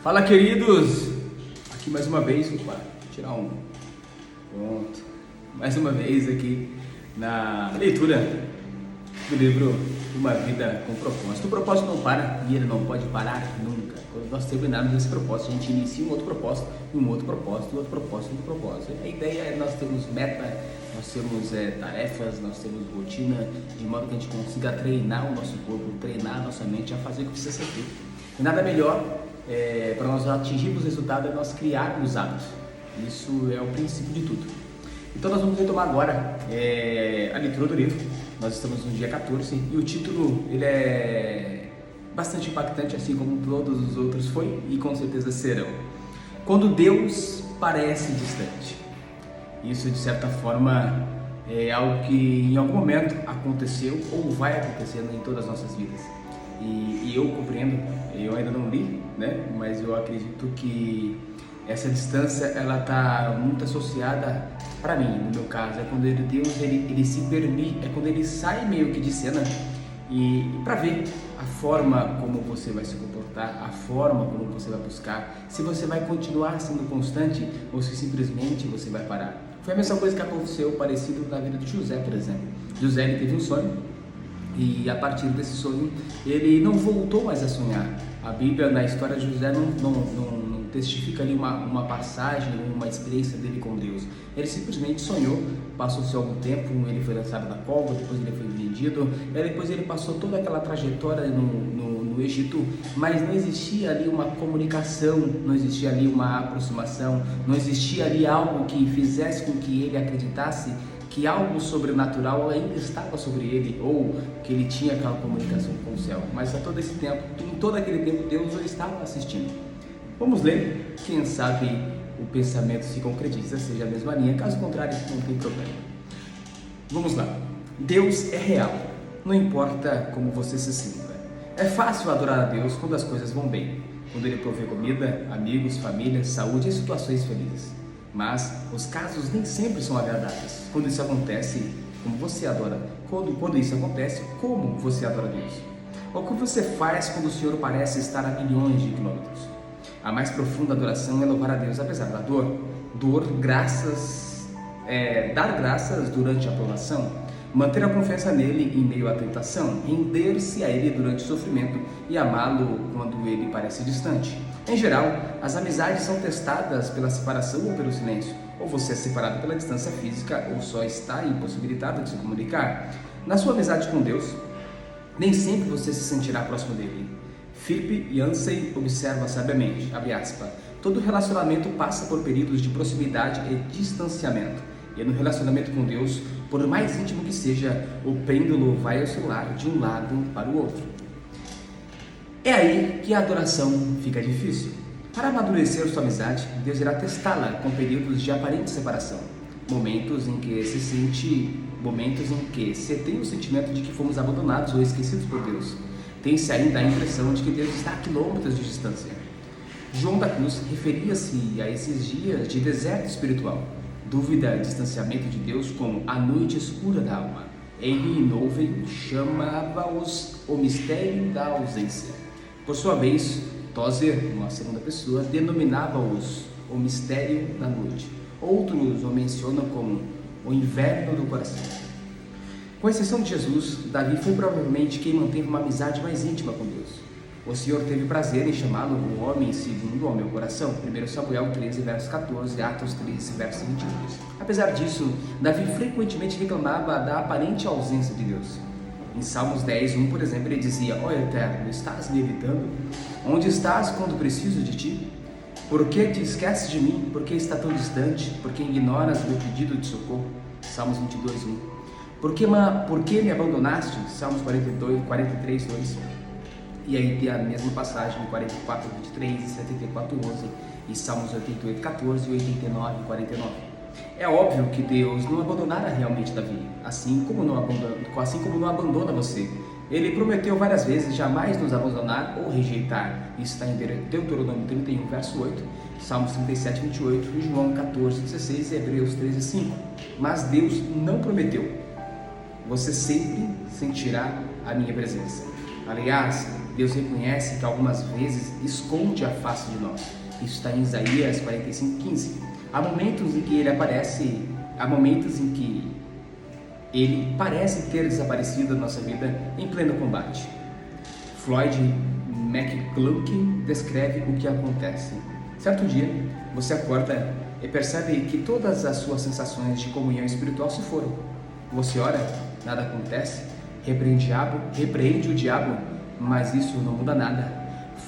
Fala, queridos! Aqui mais uma vez, opa, tirar um. Pronto. Mais uma vez aqui na leitura do livro Uma Vida com Propósito. O propósito não para e ele não pode parar nunca. Quando nós terminarmos esse propósito, a gente inicia um outro propósito, um outro propósito, um outro propósito, um outro propósito. A ideia é nós termos meta, nós temos tarefas, nós temos rotina, de modo que a gente consiga treinar o nosso corpo, treinar a nossa mente a fazer o que precisa ser feito. E nada melhor para nós atingirmos o resultado é nós criarmos hábitos. Isso é o princípio de tudo. Então nós vamos retomar agora a leitura do livro. Nós estamos no dia 14 e o título ele é bastante impactante, assim como todos os outros foi e com certeza serão. Quando Deus parece distante. Isso de certa forma é algo que em algum momento aconteceu ou vai acontecendo em todas as nossas vidas. E eu compreendo, eu ainda não li, né? Mas eu acredito que essa distância ela está muito associada para mim, no meu caso, é quando Deus ele se permite, é quando ele sai meio que de cena e para ver a forma como você vai se comportar, a forma como você vai buscar, se você vai continuar sendo constante ou se simplesmente você vai parar. Foi a mesma coisa que aconteceu parecido na vida de José, por exemplo. José ele teve um sonho e a partir desse sonho ele não voltou mais a sonhar. A Bíblia na história de José não testifica ali uma passagem, uma experiência dele com Deus. Ele simplesmente sonhou, passou-se algum tempo, ele foi lançado da cova, depois ele foi vendido, depois ele passou toda aquela trajetória no Egito, mas não existia ali uma comunicação, não existia ali uma aproximação, não existia ali algo que fizesse com que ele acreditasse que algo sobrenatural ainda estava sobre ele, ou que ele tinha aquela comunicação com o céu. Mas a todo esse tempo, em todo aquele tempo, Deus o estava assistindo. Vamos ler, quem sabe o pensamento se concretiza, seja a mesma linha, caso contrário não tem problema. Vamos lá. Deus é real, não importa como você se sinta. É fácil adorar a Deus quando as coisas vão bem, quando Ele provê comida, amigos, família, saúde e situações felizes. Mas os casos nem sempre são agradáveis. Quando isso acontece, como você adora? Quando isso acontece, como você adora a Deus? O que você faz quando o Senhor parece estar a milhões de quilômetros? A mais profunda adoração é louvar a Deus apesar da dor. Dar graças durante a provação, manter a confiança nele em meio à tentação, render-se a ele durante o sofrimento e amá-lo quando ele parece distante. Em geral, as amizades são testadas pela separação ou pelo silêncio. Ou você é separado pela distância física ou só está impossibilitado de se comunicar. Na sua amizade com Deus, nem sempre você se sentirá próximo dele. Philip Yancey observa sabiamente, abre aspas, todo relacionamento passa por períodos de proximidade e distanciamento. E no relacionamento com Deus, por mais íntimo que seja, o pêndulo vai oscilar de um lado para o outro. É aí que a adoração fica difícil. Para amadurecer sua amizade, Deus irá testá-la com períodos de aparente separação. Momentos em que se tem o sentimento de que fomos abandonados ou esquecidos por Deus. Tem-se ainda a impressão de que Deus está a quilômetros de distância. João da Cruz referia-se a esses dias de deserto espiritual, dúvida e distanciamento de Deus como a noite escura da alma. Henry Nouwen chamava-os o mistério da ausência. Por sua vez, Tozer, uma segunda pessoa, denominava-os o mistério da noite. Outros o mencionam como o inverno do coração. Com exceção de Jesus, Davi foi provavelmente quem manteve uma amizade mais íntima com Deus. O Senhor teve prazer em chamá-lo o homem segundo o meu coração. 1 Samuel 13, verso 14, Atos 13, verso 22. Apesar disso, Davi frequentemente reclamava da aparente ausência de Deus. Em Salmos 10, 1, por exemplo, ele dizia, ó Eterno, estás me evitando? Onde estás quando preciso de ti? Por que te esqueces de mim? Por que está tão distante? Por que ignoras meu pedido de socorro? Salmos 22, 1. Por que me abandonaste? Salmos 43, 2. E aí tem a mesma passagem, 44, 23 e 74, 11. E Salmos 88, 14 e 89, 49. É óbvio que Deus não abandonara realmente Davi, assim como não abandona você. Ele prometeu várias vezes jamais nos abandonar ou rejeitar. Isso está em Deuteronômio 31, verso 8, Salmos 37, 28, João 14, 16 e Hebreus 13, 5. Mas Deus não prometeu. Você sempre sentirá a minha presença. Aliás, Deus reconhece que algumas vezes esconde a face de nós. Isso está em Isaías 45:15. Há momentos em que ele aparece, há momentos em que ele parece ter desaparecido da nossa vida em pleno combate. Floyd McClurkin descreve o que acontece. Certo dia, você acorda e percebe que todas as suas sensações de comunhão espiritual se foram. Você ora, nada acontece, repreende o diabo, mas isso não muda nada.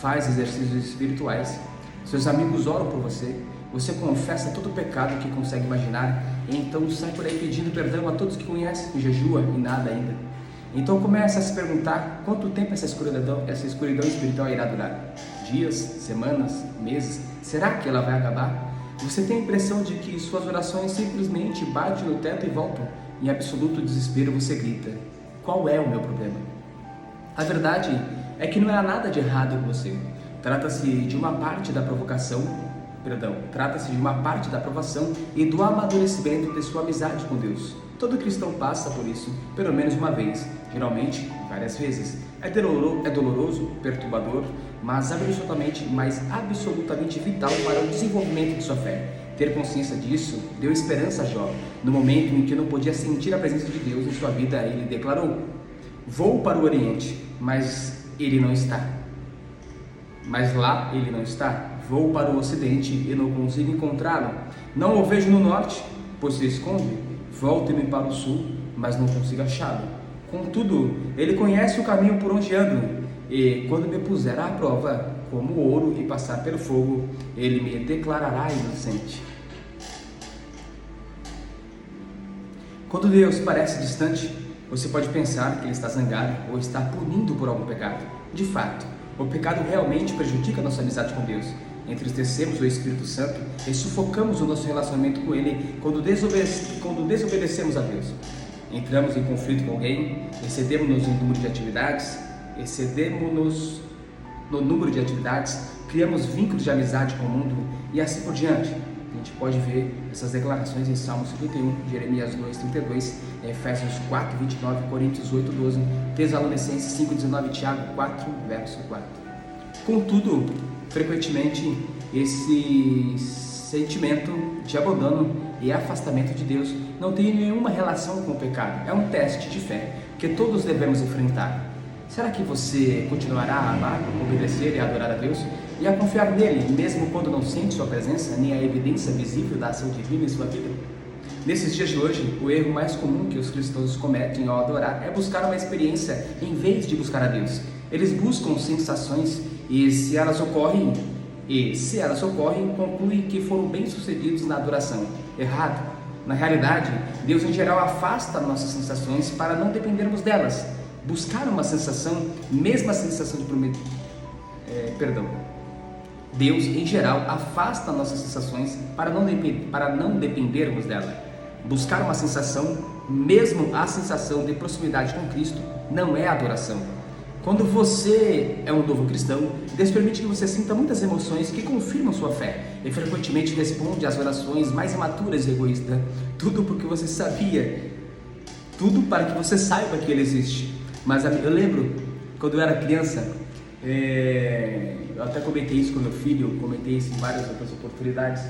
Faz exercícios espirituais, seus amigos oram por você, você confessa todo o pecado que consegue imaginar, e então sai por aí pedindo perdão a todos que conhece, e jejua e nada ainda. Então começa a se perguntar quanto tempo essa escuridão espiritual irá durar. Dias, semanas, meses? Será que ela vai acabar? Você tem a impressão de que suas orações simplesmente batem no teto e voltam. Em absoluto desespero você grita: qual é o meu problema? A verdade é que não há nada de errado com você. Trata-se de uma parte da aprovação e do amadurecimento de sua amizade com Deus. Todo cristão passa por isso, pelo menos uma vez, geralmente várias vezes. É doloroso, perturbador, mas absolutamente vital para o desenvolvimento de sua fé. Ter consciência disso deu esperança a Jó. No momento em que não podia sentir a presença de Deus em sua vida, ele declarou: vou para o Oriente, mas ele não está. Mas lá ele não está. Vou para o Ocidente e não consigo encontrá-lo. Não o vejo no Norte, pois se esconde. Volto-me para o Sul, mas não consigo achá-lo. Contudo, ele conhece o caminho por onde ando, e quando me puser à prova, como ouro e passar pelo fogo, ele me declarará inocente. Quando Deus parece distante, você pode pensar que ele está zangado ou está punindo por algum pecado. De fato, o pecado realmente prejudica nossa amizade com Deus. Entristecemos o Espírito Santo e sufocamos o nosso relacionamento com Ele quando desobedecemos a Deus. Entramos em conflito com alguém, excedemos-nos no número de atividades, criamos vínculos de amizade com o mundo e assim por diante. A gente pode ver essas declarações em Salmo 51, Jeremias 2:32, Efésios 4:29, Coríntios 8:12, Tessalonicenses 5:19, Tiago 4, verso 4. Contudo, frequentemente esse sentimento de abandono e afastamento de Deus não tem nenhuma relação com o pecado. É um teste de fé que todos devemos enfrentar. Será que você continuará a amar, obedecer e adorar a Deus e a confiar nele, mesmo quando não sente sua presença nem a evidência visível da ação divina em sua vida? Nesses dias de hoje, o erro mais comum que os cristãos cometem ao adorar é buscar uma experiência em vez de buscar a Deus. Eles buscam sensações e se elas ocorrem, concluem que foram bem-sucedidos na adoração. Errado. Na realidade, Deus em geral afasta nossas sensações para não dependermos delas. Buscar uma sensação, mesmo a sensação de Deus em geral afasta nossas sensações para não dependermos dela. Buscar uma sensação, mesmo a sensação de proximidade com Cristo, não é adoração. Quando você é um novo cristão, Deus permite que você sinta muitas emoções que confirmam sua fé e frequentemente responde às orações mais imaturas e egoístas. Tudo porque você sabia, tudo para que você saiba que Ele existe. Mas eu lembro, quando eu era criança, eu até comentei isso com meu filho, comentei isso em várias outras oportunidades.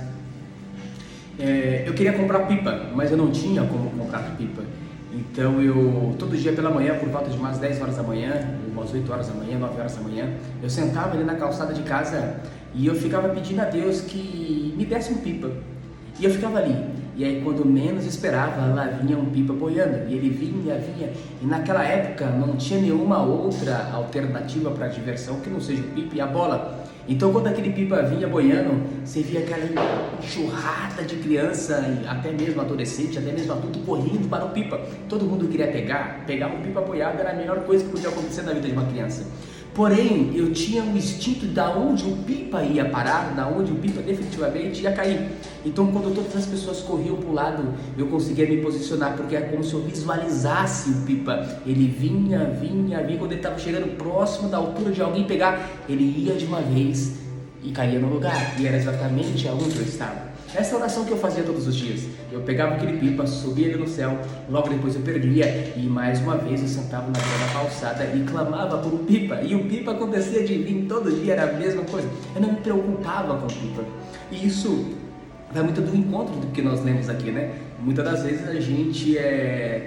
Eu queria comprar pipa, mas eu não tinha como comprar pipa. Então eu, todo dia pela manhã, por volta de umas 10 horas da manhã, umas 8 horas da manhã, 9 horas da manhã, eu sentava ali na calçada de casa e eu ficava pedindo a Deus que me desse um pipa. E eu ficava ali, e aí quando menos esperava, lá vinha um pipa boiando, e ele vinha, e naquela época não tinha nenhuma outra alternativa para a diversão que não seja o pipa e a bola. Então quando aquele pipa vinha boiando, você via aquela enxurrada de criança, até mesmo adolescente, até mesmo adulto correndo para o pipa. Todo mundo queria pegar um pipa boiado, era a melhor coisa que podia acontecer na vida de uma criança. Porém, eu tinha um instinto de onde o pipa ia parar, da onde o pipa definitivamente ia cair. Então, quando todas as pessoas corriam para o lado, eu conseguia me posicionar, porque é como se eu visualizasse o pipa. Ele vinha, quando ele estava chegando próximo da altura de alguém pegar, ele ia de uma vez e caía no lugar, e era exatamente aonde eu estava. Essa é a oração que eu fazia todos os dias. Eu pegava aquele pipa, subia ele no céu, logo depois eu perdia, e mais uma vez eu sentava na beira da calçada e clamava por um pipa, e o pipa acontecia de vir todo dia, era a mesma coisa. Eu não me preocupava com o pipa, e isso vai muito do encontro do que nós lemos aqui, né? Muitas das vezes a gente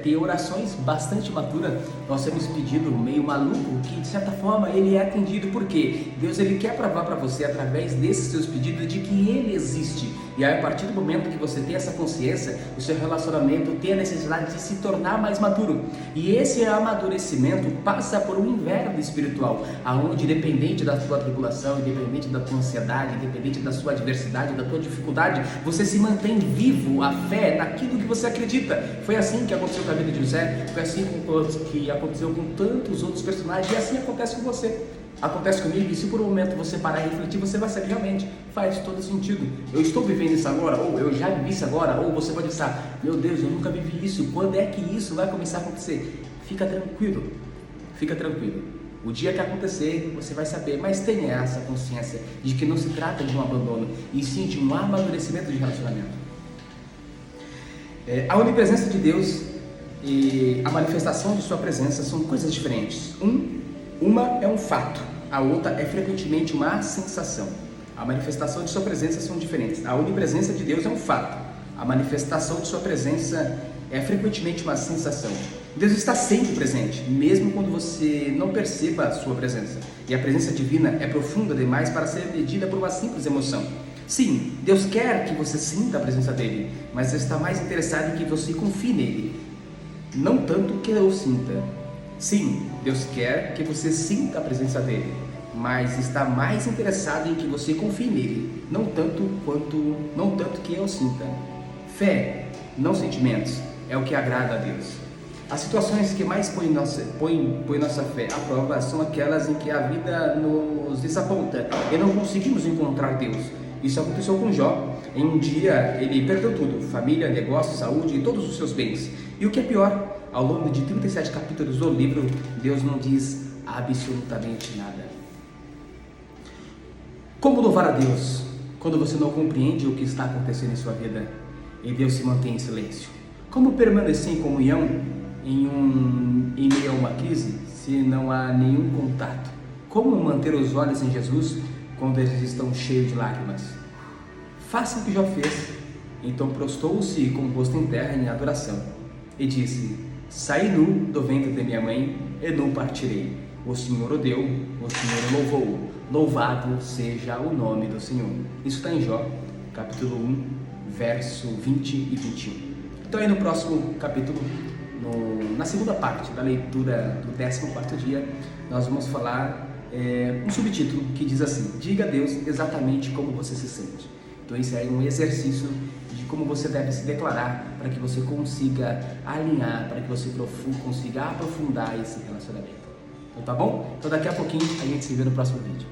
tem orações bastante maturas, nós temos pedido meio maluco, que de certa forma ele é atendido, porque Deus ele quer provar para você através desses seus pedidos de que ele existe. E aí a partir do momento que você tem essa consciência, o seu relacionamento tem a necessidade de se tornar mais maduro. E esse amadurecimento passa por um inverno espiritual, aonde independente da tua tribulação, independente da tua ansiedade, independente da sua adversidade, da tua dificuldade, você se mantém vivo, a fé naquilo que você acredita. Foi assim que aconteceu com a vida de José, foi assim que aconteceu com tantos outros personagens, e assim acontece com você. Acontece comigo, e se por um momento você parar e refletir, você vai saber realmente, faz todo sentido. Eu estou vivendo isso agora, ou eu já vivi isso agora, ou você pode pensar, meu Deus, eu nunca vivi isso, quando é que isso vai começar a acontecer? Fica tranquilo, fica tranquilo. O dia que acontecer, você vai saber, mas tenha essa consciência de que não se trata de um abandono, e sim de um amadurecimento de relacionamento. A onipresença de Deus e a manifestação de sua presença são coisas diferentes. Uma é um fato, a outra é frequentemente uma sensação. A manifestação de sua presença são diferentes. A onipresença de Deus é um fato, a manifestação de sua presença é frequentemente uma sensação. Deus está sempre presente, mesmo quando você não perceba a sua presença. E a presença divina é profunda demais para ser medida por uma simples emoção. Sim, Deus quer que você sinta a presença dele, mas está mais interessado em que você confie nele, não tanto que eu sinta. Sim, Deus quer que você sinta a presença dele, mas está mais interessado em que você confie nele, não tanto que eu sinta. Fé, não sentimentos, é o que agrada a Deus. As situações que mais põem nossa fé à prova são aquelas em que a vida nos desaponta e não conseguimos encontrar Deus. Isso aconteceu com Jó. Em um dia ele perdeu tudo, família, negócio, saúde e todos os seus bens. E o que é pior, ao longo de 37 capítulos do livro, Deus não diz absolutamente nada. Como louvar a Deus quando você não compreende o que está acontecendo em sua vida e Deus se mantém em silêncio? Como permanecer em comunhão em meio a uma crise se não há nenhum contato? Como manter os olhos em Jesus quando eles estão cheios de lágrimas? Faça o que Jó fez. Então prostrou-se com o rosto em terra em adoração e disse: saí nu do ventre de minha mãe e nu partirei. O Senhor o deu, o Senhor o louvou. Louvado seja o nome do Senhor. Isso está em Jó, capítulo 1, verso 20 e 21. Então aí no próximo capítulo, na segunda parte da leitura do 14º dia, nós vamos falar um subtítulo que diz assim: diga a Deus exatamente como você se sente. Então isso é um exercício de como você deve se declarar para que você consiga alinhar, para que você consiga aprofundar esse relacionamento. Então tá bom? Então daqui a pouquinho a gente se vê no próximo vídeo.